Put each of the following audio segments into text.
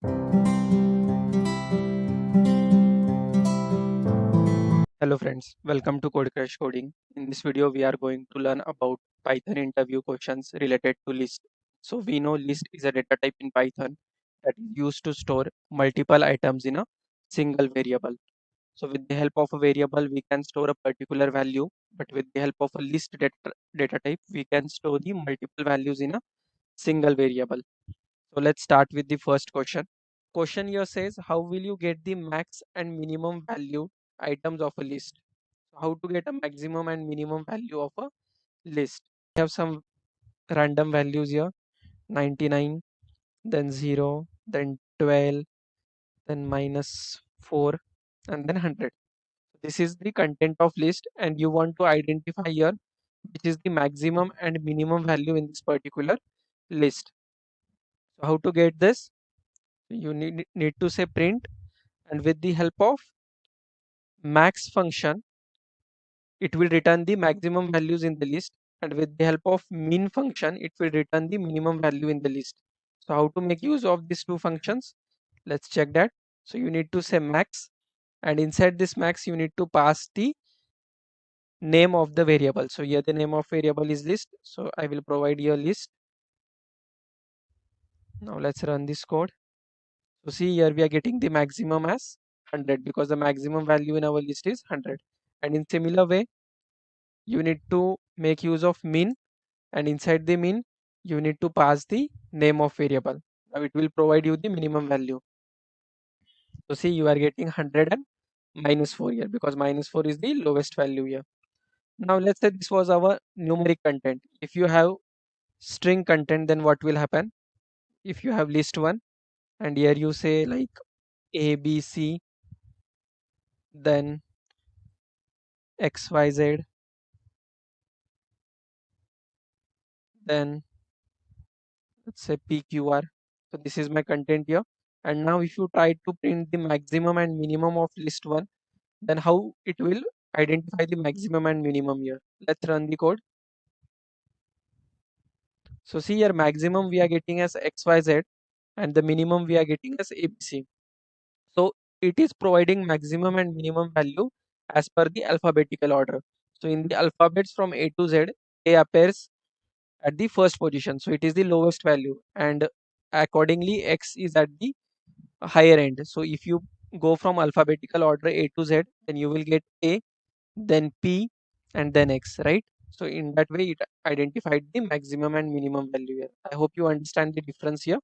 Hello friends, welcome to Code Crash Coding. In this video, we are going to learn about Python interview questions related to list. So we know list is a data type in Python that is used to store multiple items in a single variable. So with the help of a variable, we can store a particular value, but with the help of a data type, we can store the multiple values in a single variable. So let's start with the first question. Question here says, how will you get the max and minimum value items of a list? So how to get a maximum and minimum value of a list? We have some random values here, 99, then 0, then 12, then -4, and then 100. This is the content of list, and you want to identify here which is the maximum and minimum value in this particular list. So how to get this? You need to say print, and with the help of max function, it will return the maximum values in the list, and with the help of min function, it will return the minimum value in the list. So how to make use of these two functions? Let's check that. So you need to say max, and inside this max you need to pass the name of the variable. So here the name of variable is list, so I will provide you a list. Now let's run this code. So see, here we are getting the maximum as 100 because the maximum value in our list is 100. And in similar way, you need to make use of min, and inside the min you need to pass the name of variable. Now it will provide you the minimum value. So see, you are getting 100 and -4 here because -4 is the lowest value here. Now let's say this was our numeric content. If you have string content, then what will happen? If you have list 1 and here you say like a b c, then xyz, then let's say pqr. So this is my content here. And now if you try to print the maximum and minimum of list 1, then how it will identify the maximum and minimum here? Let's run the code. So see, here maximum we are getting as xyz and the minimum we are getting as abc. So it is providing maximum and minimum value as per the alphabetical order. So in the alphabets from a to z, a appears at the first position, so it is the lowest value, and accordingly x is at the higher end. So if you go from alphabetical order a to z, then you will get a, then p, and then x, right? So in that way it identified the maximum and minimum value here. I hope you understand the difference here.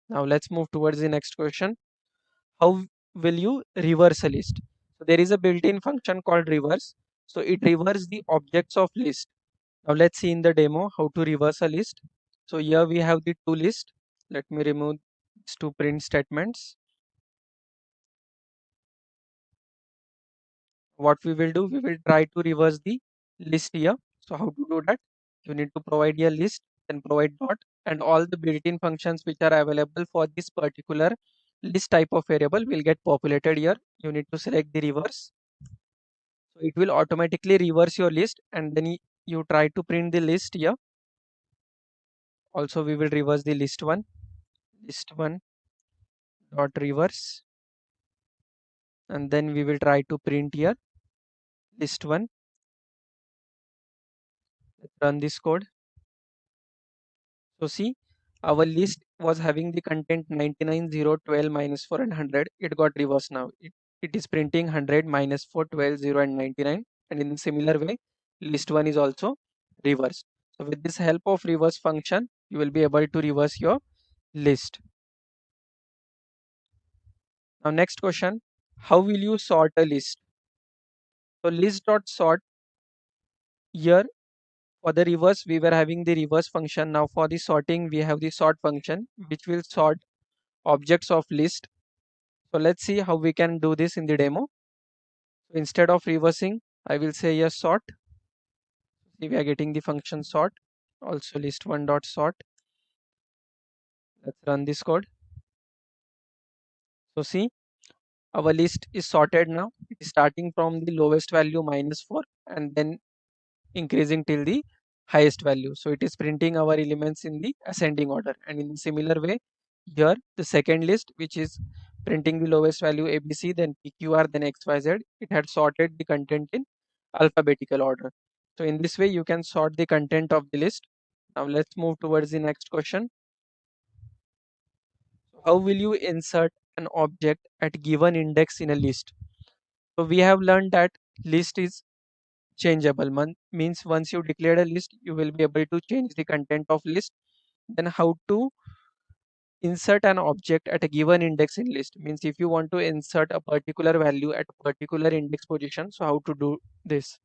Now let's move towards the next question. How will you reverse a list? So there is a built-in function called reverse, so it reverses the objects of list. Now let's see in the demo how to reverse a list. So here we have the two list. Let me remove these two print statements. What we will do, we will try to reverse the list here. So how to do that? You need to provide a list, then provide dot, and all the built-in functions which are available for this particular list type of variable will get populated here. You need to select the reverse. So it will automatically reverse your list, and then you try to print the list here. Also we will reverse the list one dot reverse, and then we will try to print here list one. Let's run this code. So see, our list was having the content 99, 0, 12, -4 and 100. It got reversed now. It is printing 100, -4, 12, 0 and 99. And in similar way, list 1 is also reversed. So with this help of reverse function, you will be able to reverse your list. Now next question, how will you sort a list? So list.sort, here for the reverse we were having the reverse function. Now for the sorting we have the sort function which will sort objects of list. So let's see how we can do this in the demo. So instead of reversing, I will say yes sort. See, we are getting the function sort. Also list1 dot sort. Let's run this code. So see, our list is sorted now. It is starting from the lowest value -4 and then increasing till the highest value. So it is printing our elements in the ascending order, and in similar way Here the second list, which is printing the lowest value ABC, then PQR, then XYZ, it had sorted the content in alphabetical order. So in this way you can sort the content of the list. Now let's move towards the next question. How will you insert an object at given index in a list? So we have learned that list is changeable. Means once you declare a list, you will be able to change the content of list. Then how to insert an object at a given index in list? Means if you want to insert a particular value at a particular index position, so how to do this?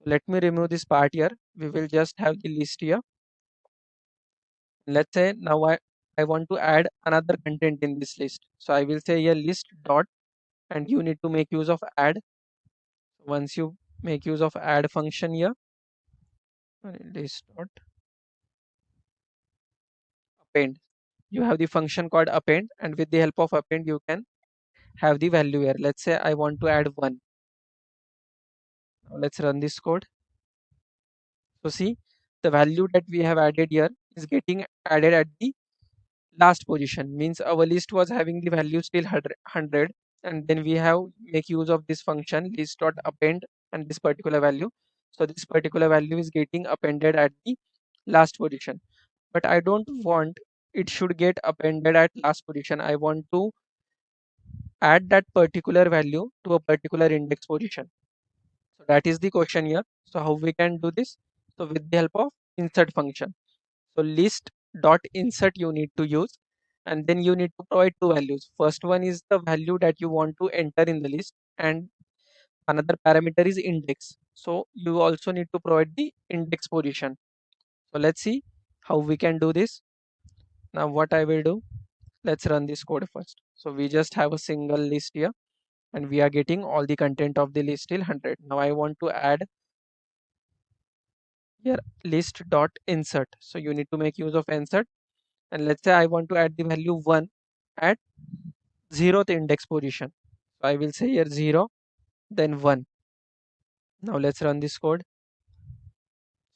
Let me remove this part here. We will just have the list here. Let's say now I want to add another content in this list. So I will say here list dot, and you need to make use of add. Once you make use of add function here, list dot append. You have the function called append, and with the help of append you can have the value here. Let's say I want to add 1. Now let's run this code. So see, the value that we have added here is getting added at the last position. Means our list was having the value still 100, and then we have make use of this function list dot append and this particular value. So this particular value is getting appended at the last position. But I don't want it should get appended at last position. I want to add that particular value to a particular index position. So that is the question here. So how we can do this? So with the help of insert function. So list dot insert you need to use, and then you need to provide two values. First one is the value that you want to enter in the list, and another parameter is index. So you also need to provide the index position. So let's see how we can do this. Now what I will do, let's run this code first. So we just have a single list here, and we are getting all the content of the list till 100. Now I want to add here list dot insert. So you need to make use of insert, and let's say I want to add the value 1 at 0th index position. So I will say here 0, then 1. Now let's run this code.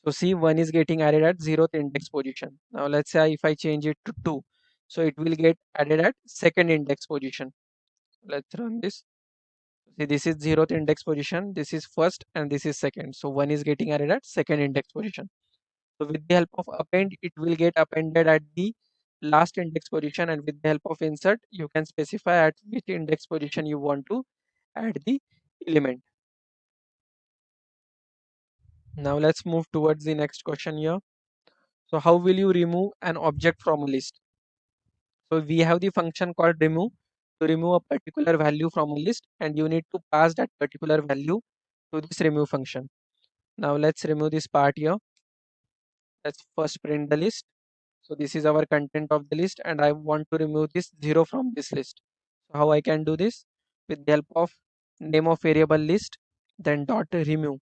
So see, 1 is getting added at 0th index position. Now let's say if I change it to 2, so it will get added at second index position. Let's run this. See, this is 0th index position, this is first, and this is second. So 1 is getting added at second index position. So with the help of append, it will get appended at the last index position, and with the help of insert, you can specify at which index position you want to add the element. Now let's move towards the next question here. So how will you remove an object from a list? So we have the function called remove to remove a particular value from a list, and you need to pass that particular value to this remove function. Now let's remove this part here. Let's first print the list. So this is our content of the list, and I want to remove this 0 from this list. So how I can do this? With the help of name of variable list, then dot remove.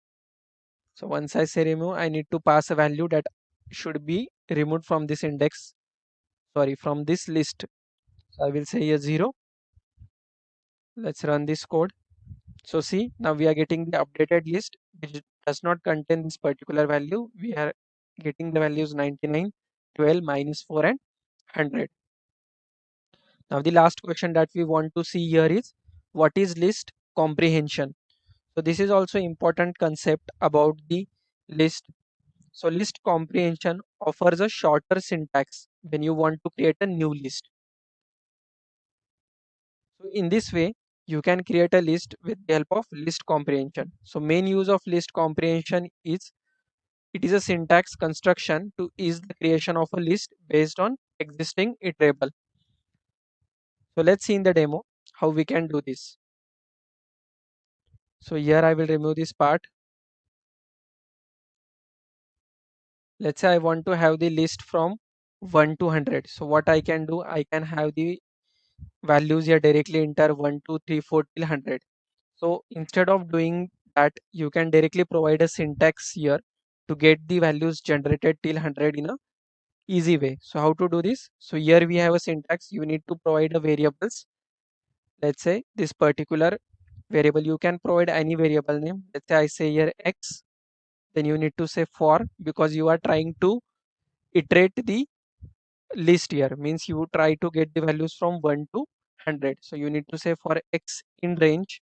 So once I say remove, I need to pass a value that should be removed from this index, sorry, from this list. So I will say here 0. Let's run this code. So see, now we are getting the updated list which does not contain this particular value. We are getting the values 99, 12, -4 and 100. Now the last question that we want to see here is what is list comprehension? So this is also important concept about the list. So list comprehension offers a shorter syntax when you want to create a new list. So in this way, you can create a list with the help of list comprehension. So main use of list comprehension is it is a syntax construction to ease the creation of a list based on existing iterable. So let's see in the demo how we can do this. So here I will remove this part. Let's say I want to have the list from 1 to 100. So what I can do, I can have the values here directly enter 1, 2, 3, 4 till 100. So instead of doing that, you can directly provide a syntax here to get the values generated till 100 in a easy way. So how to do this? So here we have a syntax. You need to provide a variables. Let's say this particular variable, you can provide any variable name. Let's say I say here X, then you need to say for, because you are trying to iterate the list here, means you try to get the values from 1 to 100. So you need to say for x in range,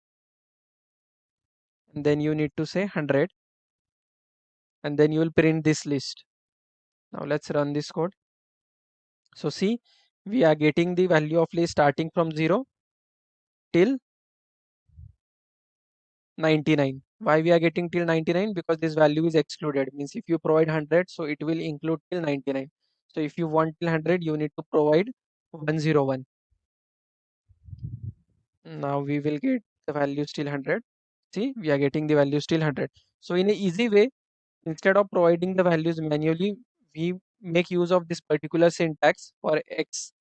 and then you need to say 100, and then you will print this list. Now let's run this code. So see, we are getting the value of list starting from 0 till 99. Why we are getting till 99? Because this value is excluded. Means if you provide 100, so it will include till 99. So if you want till 100, you need to provide 101. Now we will get the value still 100. See, we are getting the value still 100. So in an easy way, instead of providing the values manually, we make use of this particular syntax for x.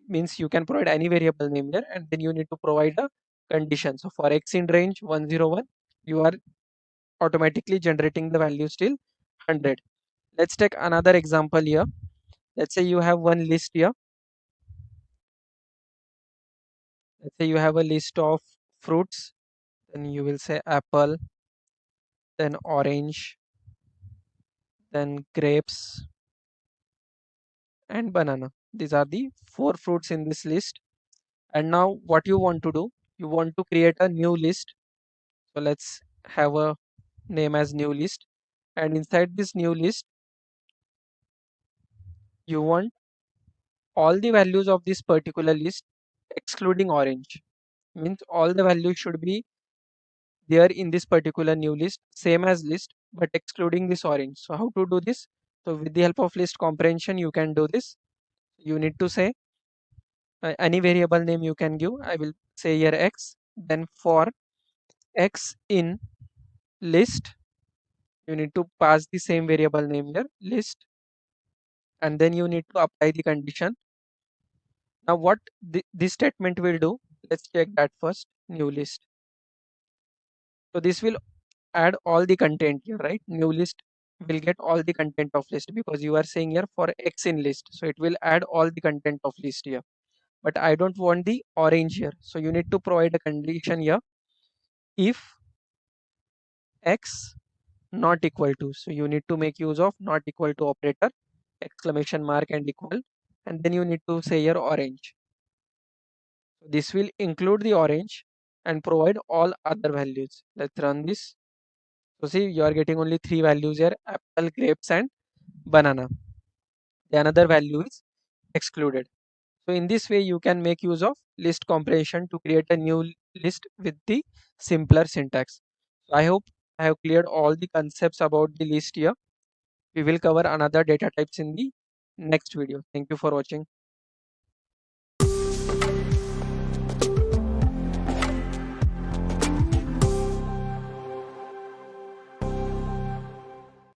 Means you can provide any variable name here, and then you need to provide a condition. So for x in range 101, you are automatically generating the value still 100. Let's take another example here. Let's say you have one list here. Let's say you have a list of fruits. Then you will say apple, then orange, then grapes, and banana. These are the four fruits in this list. And now what you want to do, you want to create a new list. So let's have a name as new list. And inside this new list, you want all the values of this particular list excluding orange. Means all the values should be there in this particular new list, same as list, but excluding this orange. So how to do this? So with the help of list comprehension, you can do this. You need to say any variable name you can give. I will say here x. Then for x in list, you need to pass the same variable name here, list, and then you need to apply the condition. Now what this statement will do, let's check that first. New list. So this will add all the content here, right? New list will get all the content of list, because you are saying here for x in list, so it will add all the content of list here. But I don't want the orange here, so you need to provide a condition here. If x not equal to, so you need to make use of not equal to operator, exclamation mark and equal, and then you need to say here orange. This will include the orange and provide all other values. Let's run this. So see, you are getting only three values here: apple, grapes, and banana. The another value is excluded. So in this way, you can make use of list comprehension to create a new list with the simpler syntax. So I hope I have cleared all the concepts about the list here. We will cover another data types in the next video. Thank you for watching.